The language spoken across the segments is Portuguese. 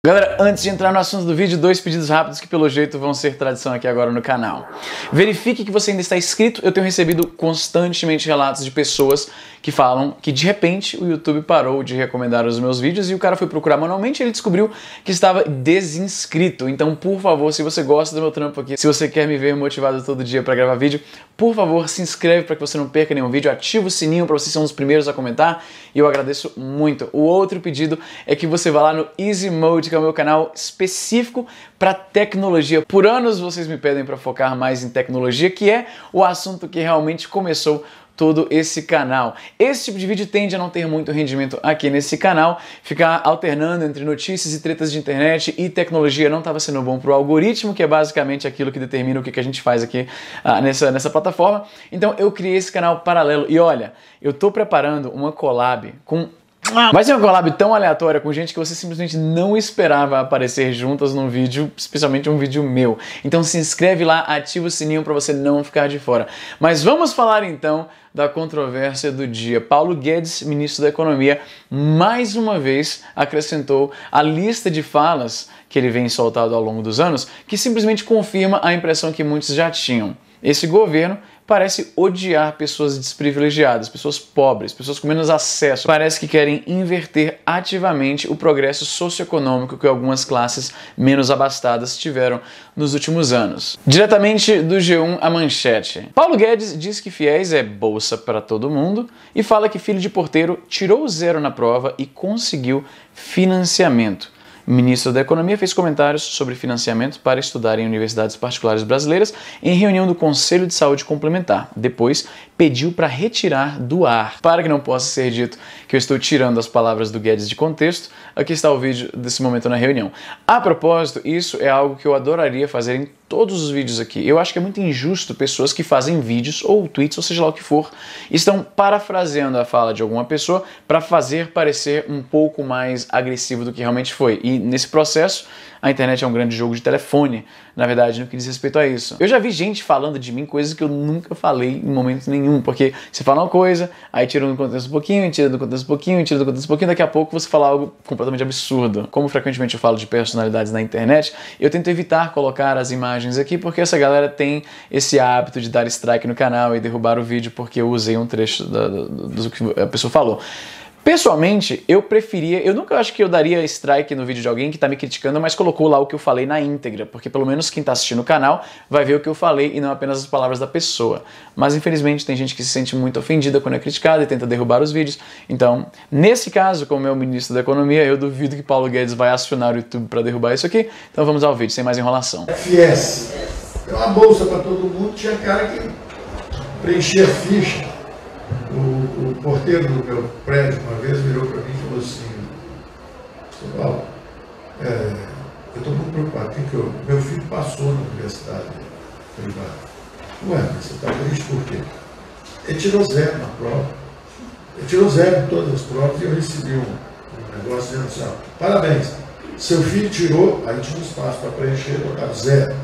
Galera, antes de entrar no assunto do vídeo, 2 pedidos rápidos que pelo jeito vão ser tradição aqui agora no canal. Verifique que você ainda está inscrito. Eu tenho recebido constantemente relatos de pessoas que falam que de repente o YouTube parou de recomendar os meus vídeos e o cara foi procurar manualmente e ele descobriu que estava desinscrito. Então, por favor, se você gosta do meu trampo aqui, se você quer me ver motivado todo dia para gravar vídeo, por favor, se inscreve para que você não perca nenhum vídeo, ativa o sininho para você ser um dos primeiros a comentar e eu agradeço muito. O outro pedido é que você vá lá no Easy Mode, que é o meu canal específico para tecnologia. Por anos vocês me pedem para focar mais em tecnologia, que é o assunto que realmente começou todo esse canal. Esse tipo de vídeo tende a não ter muito rendimento aqui nesse canal, ficar alternando entre notícias e tretas de internet e tecnologia não estava sendo bom para o algoritmo, que é basicamente aquilo que determina o que a gente faz aqui nessa plataforma. Então eu criei esse canal paralelo e olha, eu tô preparando uma collab com... Vai ser uma collab tão aleatória com gente que você simplesmente não esperava aparecer juntas num vídeo, especialmente um vídeo meu. Então se inscreve lá, ativa o sininho para você não ficar de fora. Mas vamos falar então da controvérsia do dia. Paulo Guedes, ministro da Economia, mais uma vez acrescentou a lista de falas que ele vem soltado ao longo dos anos, que simplesmente confirma a impressão que muitos já tinham. Esse governo parece odiar pessoas desprivilegiadas, pessoas pobres, pessoas com menos acesso. Parece que querem inverter ativamente o progresso socioeconômico que algumas classes menos abastadas tiveram nos últimos anos. Diretamente do G1 a manchete. Paulo Guedes diz que FIES é bolsa para todo mundo e fala que filho de porteiro tirou 0 na prova e conseguiu financiamento. O ministro da Economia fez comentários sobre financiamento para estudar em universidades particulares brasileiras em reunião do Conselho de Saúde Complementar. Depois, pediu para retirar do ar. Para que não possa ser dito que eu estou tirando as palavras do Guedes de contexto, aqui está o vídeo desse momento na reunião. A propósito, isso é algo que eu adoraria fazer em todos os vídeos aqui. Eu acho que é muito injusto pessoas que fazem vídeos ou tweets, ou seja lá o que for, estão parafraseando a fala de alguma pessoa para fazer parecer um pouco mais agressivo do que realmente foi. E nesse processo, a internet é um grande jogo de telefone, na verdade, no que diz respeito a isso. Eu já vi gente falando de mim coisas que eu nunca falei em momento nenhum, porque você fala uma coisa, aí tira do contexto um pouquinho, tira do contexto um pouquinho, tira do contexto um pouquinho, daqui a pouco você fala algo completamente absurdo. Como frequentemente eu falo de personalidades na internet, eu tento evitar colocar as imagens aqui, porque essa galera tem esse hábito de dar strike no canal e derrubar o vídeo porque eu usei um trecho do que a pessoa falou. Pessoalmente, eu nunca acho que eu daria strike no vídeo de alguém que está me criticando, mas colocou lá o que eu falei na íntegra, porque pelo menos quem está assistindo o canal vai ver o que eu falei e não apenas as palavras da pessoa. Mas infelizmente tem gente que se sente muito ofendida quando é criticada e tenta derrubar os vídeos. Então, nesse caso, como é o ministro da Economia, eu duvido que Paulo Guedes vai acionar o YouTube para derrubar isso aqui. Então vamos ao vídeo, sem mais enrolação. FIES é uma bolsa para todo mundo, tinha cara que preenchia a ficha. O porteiro do meu prédio uma vez virou para mim e falou assim: "Seu Paulo, eu estou muito preocupado, porque meu filho passou na universidade privada." "Ué, mas você está triste por quê?" "Ele tirou 0 na prova. Ele tirou 0 em todas as provas e eu recebi um negócio dizendo assim: parabéns, seu filho tirou." Aí tinha um espaço para preencher, botar 0.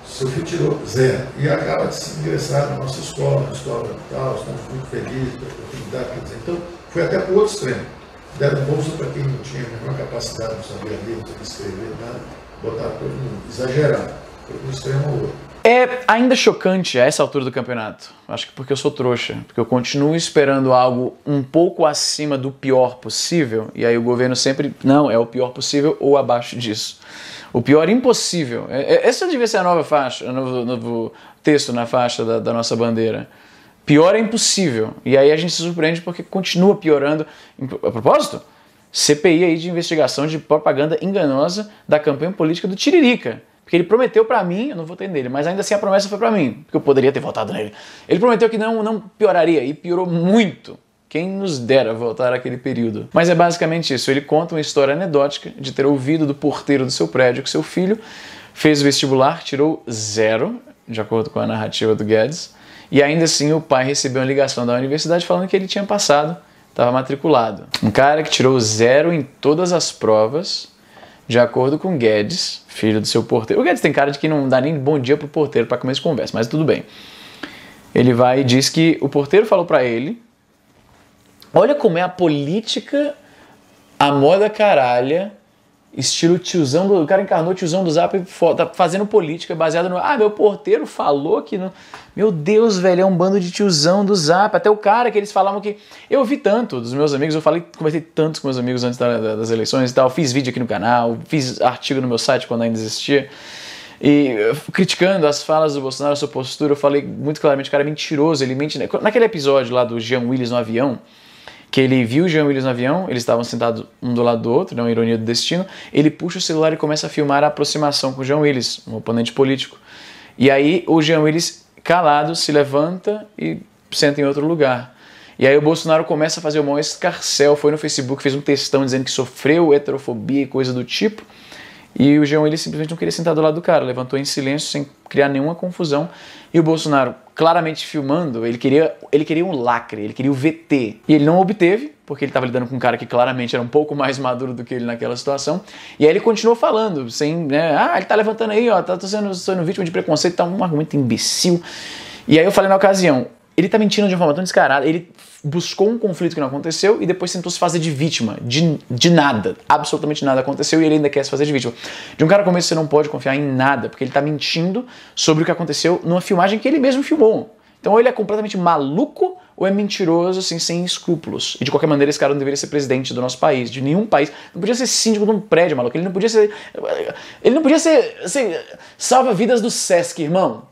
"Seu filho tirou 0 e acaba de se ingressar na nossa escola, tal, estamos muito felizes pela oportunidade." Então, foi até para o outro extremo. Deram bolsa para quem não tinha a menor capacidade, não sabia ler, não sabia escrever, nada, botaram todo mundo, exageraram, foi para um extremo ao outro. É ainda chocante a essa altura do campeonato, acho que porque eu sou trouxa, porque eu continuo esperando algo um pouco acima do pior possível, e aí o governo sempre, não, é o pior possível ou abaixo disso. O pior impossível. Essa devia ser a nova faixa, o novo texto na faixa da nossa bandeira. Pior é impossível. E aí a gente se surpreende porque continua piorando. A propósito, CPI aí de investigação de propaganda enganosa da campanha política do Tiririca. Porque ele prometeu pra mim, eu não votei nele, mas ainda assim a promessa foi pra mim, porque eu poderia ter votado nele. Ele prometeu que não pioraria, e piorou muito. Quem nos dera voltar àquele período. Mas é basicamente isso. Ele conta uma história anedótica de ter ouvido do porteiro do seu prédio que seu filho fez o vestibular, tirou 0, de acordo com a narrativa do Guedes, e ainda assim o pai recebeu uma ligação da universidade falando que ele tinha passado, estava matriculado. Um cara que tirou 0 em todas as provas, de acordo com Guedes, filho do seu porteiro. O Guedes tem cara de que não dá nem bom dia pro porteiro para começar a conversa, mas tudo bem. Ele vai e diz que o porteiro falou para ele. Olha como é a política, a moda caralha Estilo tiozão do... O cara encarnou o tiozão do Zap, tá fazendo política baseada no... Ah, meu porteiro falou que... Não... Meu Deus, velho, é um bando de tiozão do Zap. Até o cara que eles falavam que... Eu ouvi tanto dos meus amigos, conversei tanto com meus amigos antes das eleições e tal. Fiz vídeo aqui no canal, fiz artigo no meu site quando ainda existia. E criticando as falas do Bolsonaro, a sua postura, eu falei muito claramente, o cara é mentiroso, ele mente... Naquele episódio lá do Jean Willis no avião, que ele viu o Jean Willis no avião, eles estavam sentados um do lado do outro, né, uma ironia do destino, ele puxa o celular e começa a filmar a aproximação com o Jean Willis, um oponente político. E aí o Jean Willis, calado, se levanta e senta em outro lugar. E aí o Bolsonaro começa a fazer o maior escarcéu, foi no Facebook, fez um textão dizendo que sofreu heterofobia e coisa do tipo. E o Jean Willis simplesmente não queria sentar do lado do cara, levantou em silêncio, sem criar nenhuma confusão. E o Bolsonaro, claramente filmando, ele queria um lacre, ele queria o VT. E ele não obteve, porque ele estava lidando com um cara que claramente era um pouco mais maduro do que ele naquela situação. E aí ele continuou falando, sem, né, ele tá levantando aí, ó, tá sendo vítima de preconceito, tá um argumento imbecil. E aí eu falei na ocasião, ele tá mentindo de uma forma tão descarada, ele buscou um conflito que não aconteceu e depois tentou se fazer de vítima, de nada, absolutamente nada aconteceu e ele ainda quer se fazer de vítima. De um cara como esse você não pode confiar em nada, porque ele tá mentindo sobre o que aconteceu numa filmagem que ele mesmo filmou. Então ou ele é completamente maluco ou é mentiroso, assim, sem escrúpulos. E de qualquer maneira esse cara não deveria ser presidente do nosso país, de nenhum país. Não podia ser síndico de um prédio, maluco. Ele não podia ser salva-vidas do Sesc, irmão.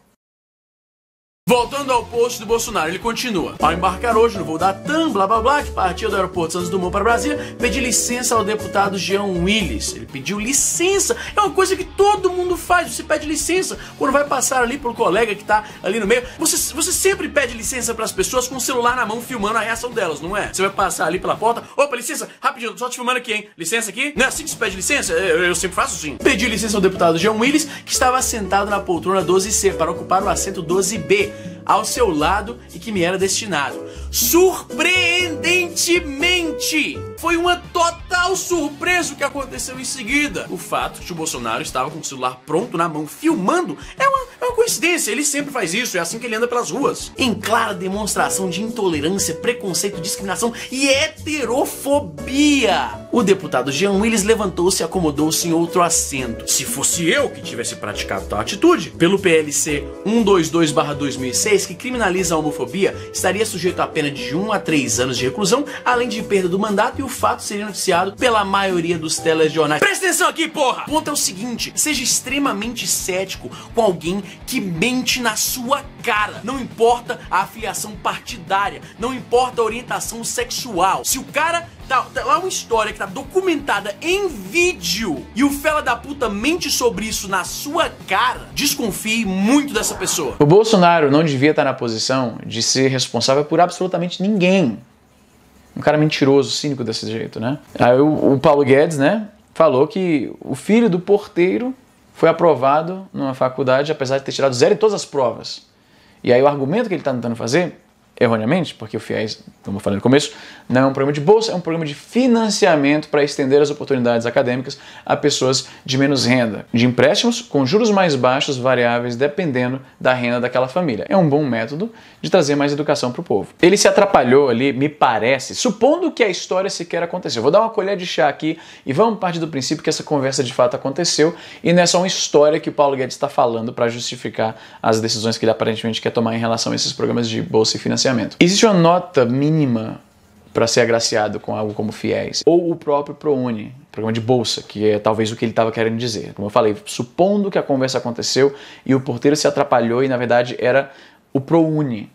Voltando ao post do Bolsonaro, ele continua. Ao embarcar hoje no voo da TAM, blá blá blá, que partiu do aeroporto Santos Dumont para Brasília, pedi licença ao deputado Jean Willis. Ele pediu licença. É uma coisa que todo mundo faz. Você pede licença quando vai passar ali pro colega que tá ali no meio. Você sempre pede licença para as pessoas com o celular na mão filmando a reação delas, não é? Você vai passar ali pela porta. Opa, licença, rapidinho, só te filmando aqui, hein? Licença aqui? Não é assim que se pede licença? Eu sempre faço assim. Pedi licença ao deputado Jean Willis, que estava sentado na poltrona 12C para ocupar o assento 12B. Ao seu lado e que me era destinado. Surpreendentemente, foi uma total surpresa o que aconteceu em seguida. O fato de que o Bolsonaro estava com o celular pronto na mão, filmando, é uma coincidência. Ele sempre faz isso, é assim que ele anda pelas ruas. Em clara demonstração de intolerância, preconceito, discriminação e heterofobia. O deputado Jean Willis levantou-se e acomodou-se em outro assento. Se fosse eu que tivesse praticado tal atitude, pelo PLC 122/2006, que criminaliza a homofobia, estaria sujeito a pena de 1 a 3 anos de reclusão, além de perda do mandato, e o fato seria noticiado pela maioria dos telejornais. Presta atenção aqui, porra! O ponto é o seguinte, seja extremamente cético com alguém que mente na sua cara. Não importa a afiliação partidária, não importa a orientação sexual. Se o cara tá lá uma história que tá documentada em vídeo e o fela da puta mente sobre isso na sua cara, desconfie muito dessa pessoa. O Bolsonaro não devia estar na posição de ser responsável por absolutamente ninguém. Um cara mentiroso, cínico desse jeito, né? Aí o Paulo Guedes, né, falou que o filho do porteiro foi aprovado numa faculdade, apesar de ter tirado 0 em todas as provas. E aí o argumento que ele está tentando fazer, erroneamente, porque o FIES, como eu falei no começo, não é um programa de bolsa, é um programa de financiamento para estender as oportunidades acadêmicas a pessoas de menos renda, de empréstimos com juros mais baixos, variáveis, dependendo da renda daquela família. É um bom método de trazer mais educação para o povo. Ele se atrapalhou ali, me parece, supondo que a história sequer aconteceu. Vou dar uma colher de chá aqui e vamos partir do princípio que essa conversa de fato aconteceu e não é só uma história que o Paulo Guedes está falando para justificar as decisões que ele aparentemente quer tomar em relação a esses programas de bolsa e financiamento. Existe uma nota mínima para ser agraciado com algo como FIES, ou o próprio ProUni, programa de bolsa, que é talvez o que ele estava querendo dizer. Como eu falei, supondo que a conversa aconteceu e o porteiro se atrapalhou e na verdade era o ProUni.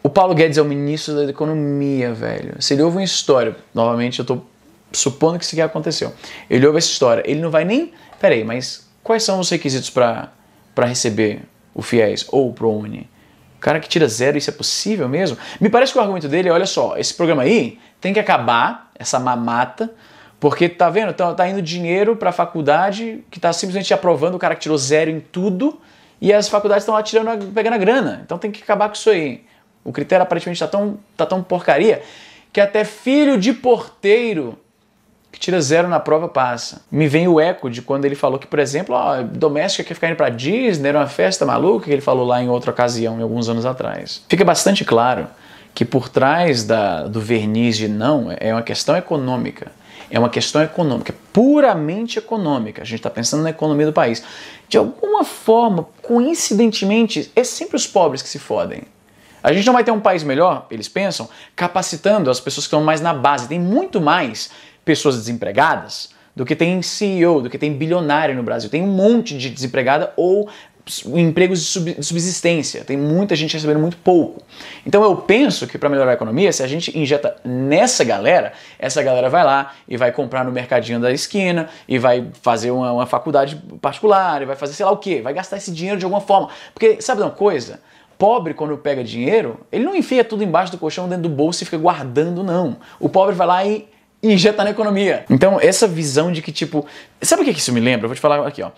O Paulo Guedes é o ministro da Economia, velho. Se ele ouve uma história, novamente eu estou supondo que isso aqui aconteceu, ele ouve essa história, ele não vai nem... Peraí, mas quais são os requisitos para receber o FIES ou o ProUni? O cara que tira 0, isso é possível mesmo? Me parece que o argumento dele é, olha só, esse programa aí tem que acabar, essa mamata, porque tá vendo, tá indo dinheiro para a faculdade que tá simplesmente aprovando o cara que tirou 0 em tudo e as faculdades estão lá pegando a grana. Então tem que acabar com isso aí. O critério aparentemente tá tão porcaria que até filho de porteiro que tira 0 na prova passa. Me vem o eco de quando ele falou que, por exemplo, doméstica quer ficar indo pra Disney, era uma festa maluca, que ele falou lá em outra ocasião, alguns anos atrás. Fica bastante claro que por trás do verniz de não é uma questão econômica. É uma questão econômica, puramente econômica. A gente está pensando na economia do país. De alguma forma, coincidentemente, é sempre os pobres que se fodem. A gente não vai ter um país melhor, eles pensam, capacitando as pessoas que estão mais na base. Tem muito mais pessoas desempregadas do que tem CEO, do que tem bilionário no Brasil. Tem um monte de desempregada ou empregos de subsistência. Tem muita gente recebendo muito pouco. Então eu penso que para melhorar a economia, se a gente injeta nessa galera, essa galera vai lá e vai comprar no mercadinho da esquina e vai fazer uma faculdade particular e vai fazer sei lá o quê, vai gastar esse dinheiro de alguma forma. Porque sabe uma coisa? Pobre, quando pega dinheiro, ele não enfia tudo embaixo do colchão, dentro do bolso e fica guardando, não. O pobre vai lá e injeta na economia. Então, essa visão de que, tipo... Sabe o que isso me lembra? Eu vou te falar aqui, ó.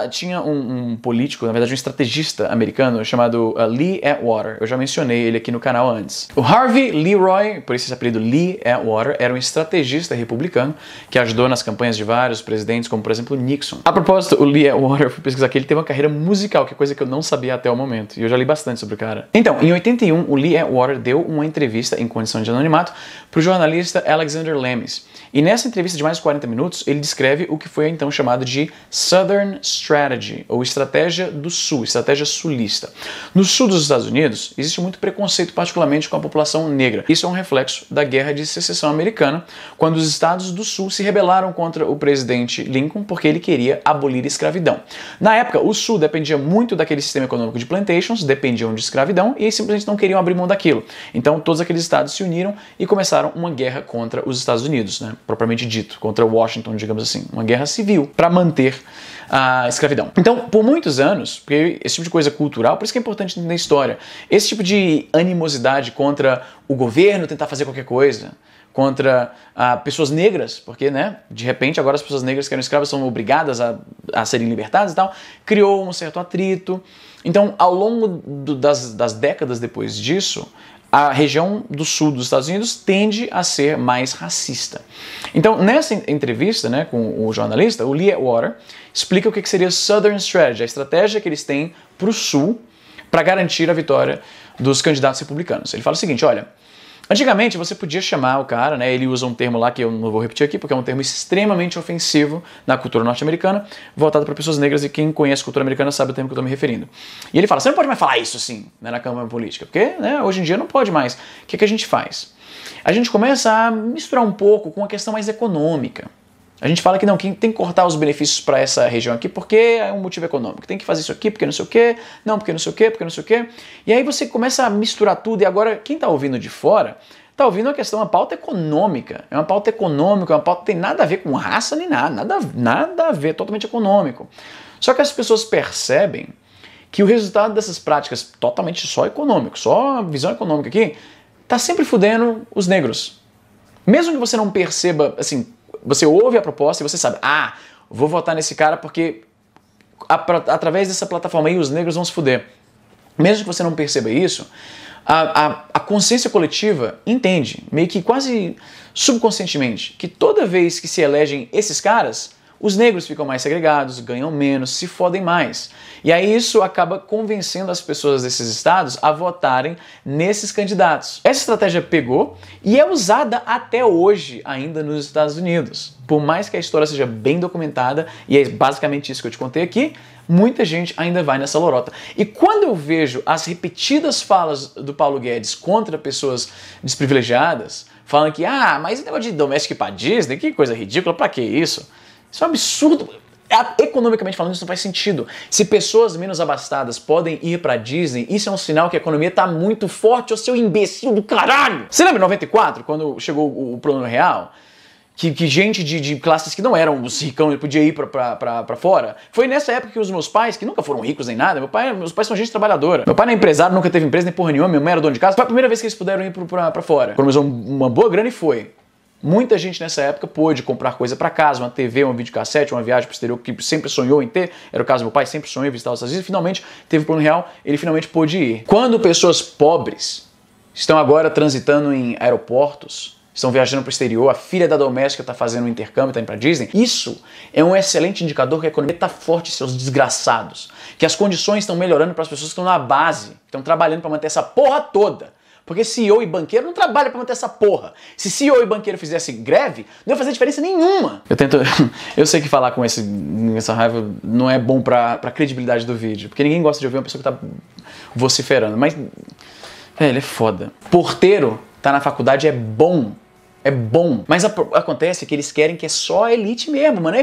Tinha um político, na verdade um estrategista americano, chamado Lee Atwater. Eu já mencionei ele aqui no canal antes. O Harvey Leroy, por esse apelido Lee Atwater, era um estrategista republicano que ajudou nas campanhas de vários presidentes, como por exemplo Nixon. A propósito, o Lee Atwater, eu fui pesquisar aqui, ele teve uma carreira musical, que é coisa que eu não sabia até o momento. E eu já li bastante sobre o cara. Então, em 81, o Lee Atwater deu uma entrevista em condição de anonimato pro jornalista Alexander Lemes. E nessa entrevista de mais de 40 minutos, ele descreve o que foi então chamado de Southern Strategy, ou Estratégia do Sul, Estratégia Sulista. No sul dos Estados Unidos, existe muito preconceito, particularmente com a população negra. Isso é um reflexo da Guerra de Secessão Americana, quando os estados do sul se rebelaram contra o presidente Lincoln porque ele queria abolir a escravidão. Na época, o sul dependia muito daquele sistema econômico de plantations, dependiam de escravidão, e eles simplesmente não queriam abrir mão daquilo. Então, todos aqueles estados se uniram e começaram uma guerra contra os Estados Unidos, né? Propriamente dito, contra Washington, digamos assim, uma guerra civil para manter a escravidão. Então, por muitos anos, porque esse tipo de coisa cultural, por isso que é importante entender a história, esse tipo de animosidade contra o governo tentar fazer qualquer coisa, contra pessoas negras, porque, né, de repente agora as pessoas negras que eram escravas são obrigadas a serem libertadas e tal, criou um certo atrito. Então, ao longo das décadas depois disso, a região do sul dos Estados Unidos tende a ser mais racista. Então, nessa entrevista, né, com o jornalista, o Lee Atwater explica o que seria Southern Strategy, a estratégia que eles têm para o sul para garantir a vitória dos candidatos republicanos. Ele fala o seguinte, olha, antigamente você podia chamar o cara, né, ele usa um termo lá que eu não vou repetir aqui, porque é um termo extremamente ofensivo na cultura norte-americana, voltado para pessoas negras, e quem conhece cultura americana sabe o termo que eu estou me referindo. E ele fala, você não pode mais falar isso assim, né, na Câmara Política, porque, né, hoje em dia não pode mais. O que a gente faz? A gente começa a misturar um pouco com a questão mais econômica. A gente fala que não, que tem que cortar os benefícios para essa região aqui porque é um motivo econômico. Tem que fazer isso aqui porque não sei o quê, não porque não sei o quê, porque não sei o quê. E aí você começa a misturar tudo, e agora quem está ouvindo de fora está ouvindo a questão, uma pauta econômica. É uma pauta econômica, uma pauta que tem nada a ver com raça nem nada a ver, totalmente econômico. Só que as pessoas percebem que o resultado dessas práticas totalmente só econômico, só a visão econômica aqui, está sempre fudendo os negros. Mesmo que você não perceba, assim, você ouve a proposta e você sabe, vou votar nesse cara porque através dessa plataforma aí os negros vão se fuder. Mesmo que você não perceba isso, a consciência coletiva entende, meio que quase subconscientemente, que toda vez que se elegem esses caras, os negros ficam mais segregados, ganham menos, se fodem mais. E aí isso acaba convencendo as pessoas desses estados a votarem nesses candidatos. Essa estratégia pegou e é usada até hoje ainda nos Estados Unidos. Por mais que a história seja bem documentada, e é basicamente isso que eu te contei aqui, muita gente ainda vai nessa lorota. E quando eu vejo as repetidas falas do Paulo Guedes contra pessoas desprivilegiadas, falando que, mas esse negócio de doméstica pra Disney, que coisa ridícula, pra que isso? Isso é um absurdo. Economicamente falando, isso não faz sentido. Se pessoas menos abastadas podem ir pra Disney, isso é um sinal que a economia tá muito forte, ô seu imbecil do caralho! Você lembra em 94, quando chegou o Plano Real? Que gente de classes que não eram os ricão podia ir pra fora? Foi nessa época que os meus pais, que nunca foram ricos nem nada, meus pais são gente trabalhadora. Meu pai não é empresário, nunca teve empresa nem porra nenhuma, minha mãe era dona de casa. Foi a primeira vez que eles puderam ir pra fora. Economizou uma boa grana e foi. Muita gente nessa época pôde comprar coisa para casa, uma TV, um videocassete, uma viagem para o exterior que sempre sonhou em ter. Era o caso do meu pai, sempre sonhou em visitar os Estados Unidos. Finalmente teve o Plano Real, ele finalmente pôde ir. Quando pessoas pobres estão agora transitando em aeroportos, estão viajando para o exterior, a filha da doméstica está fazendo um intercâmbio, está indo para Disney, isso é um excelente indicador que a economia está forte, seus desgraçados. Que as condições estão melhorando para as pessoas que estão na base, que estão trabalhando para manter essa porra toda. Porque CEO e banqueiro não trabalham pra manter essa porra. Se CEO e banqueiro fizesse greve, não ia fazer diferença nenhuma. Eu sei que falar com essa raiva não é bom pra credibilidade do vídeo, porque ninguém gosta de ouvir uma pessoa que tá vociferando, mas, velho, é foda. Porteiro tá na faculdade é bom. É bom. Mas acontece que eles querem que é só a elite mesmo, mano.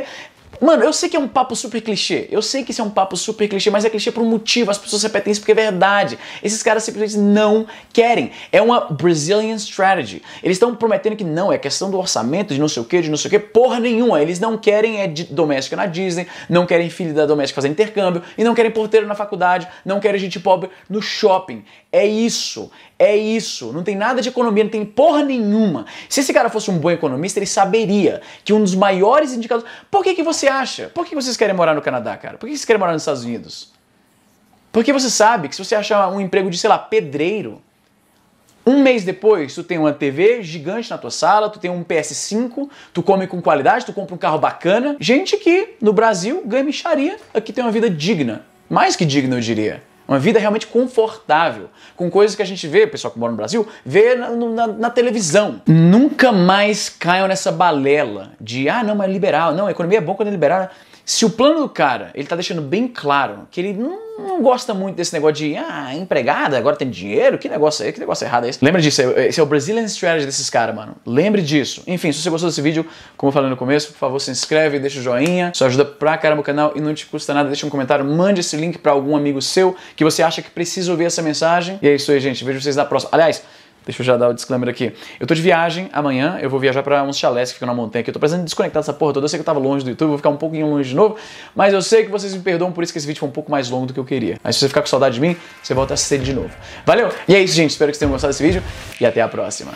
Mano, eu sei que é um papo super clichê. Eu sei que isso é um papo super clichê, mas é clichê por um motivo. As pessoas repetem isso porque é verdade. Esses caras simplesmente não querem. É uma Brazilian strategy. Eles estão prometendo que não, é questão do orçamento, de não sei o que, porra nenhuma. Eles não querem doméstica na Disney, não querem filho da doméstica fazer intercâmbio, e não querem porteiro na faculdade, não querem gente pobre no shopping. É isso. É isso. Não tem nada de economia, não tem porra nenhuma. Se esse cara fosse um bom economista, ele saberia que um dos maiores indicadores... Por que você acha? Por que vocês querem morar no Canadá, cara? Por que vocês querem morar nos Estados Unidos? Porque você sabe que se você achar um emprego de, sei lá, pedreiro, um mês depois tu tem uma TV gigante na tua sala, tu tem um PS5, tu come com qualidade, tu compra um carro bacana. Gente que no Brasil ganha mixaria, aqui tem uma vida digna. Mais que digna, eu diria. Uma vida realmente confortável, com coisas que a gente vê, o pessoal que mora no Brasil, vê na televisão. Nunca mais caiam nessa balela de, não, mas é liberal, não, a economia é bom quando é liberal. Se o plano do cara, ele tá deixando bem claro que ele não gosta muito desse negócio de, empregada, agora tem dinheiro, que negócio errado é esse? Lembra disso, esse é o Brazilian Strategy desses caras, mano. Lembre disso. Enfim, se você gostou desse vídeo, como eu falei no começo, por favor, se inscreve, deixa o joinha, isso ajuda pra caramba o canal e não te custa nada, deixa um comentário, mande esse link pra algum amigo seu que você acha que precisa ouvir essa mensagem. E é isso aí, gente, vejo vocês na próxima. Aliás, deixa eu já dar o disclaimer aqui. Eu tô de viagem amanhã, eu vou viajar pra uns chalés que ficam na montanha aqui. Eu tô precisando desconectar dessa porra toda. Eu sei que eu tava longe do YouTube, vou ficar um pouquinho longe de novo, mas eu sei que vocês me perdoam por isso que esse vídeo foi um pouco mais longo do que eu queria. Mas se você ficar com saudade de mim, você volta a assistir de novo. Valeu! E é isso, gente. Espero que vocês tenham gostado desse vídeo e até a próxima.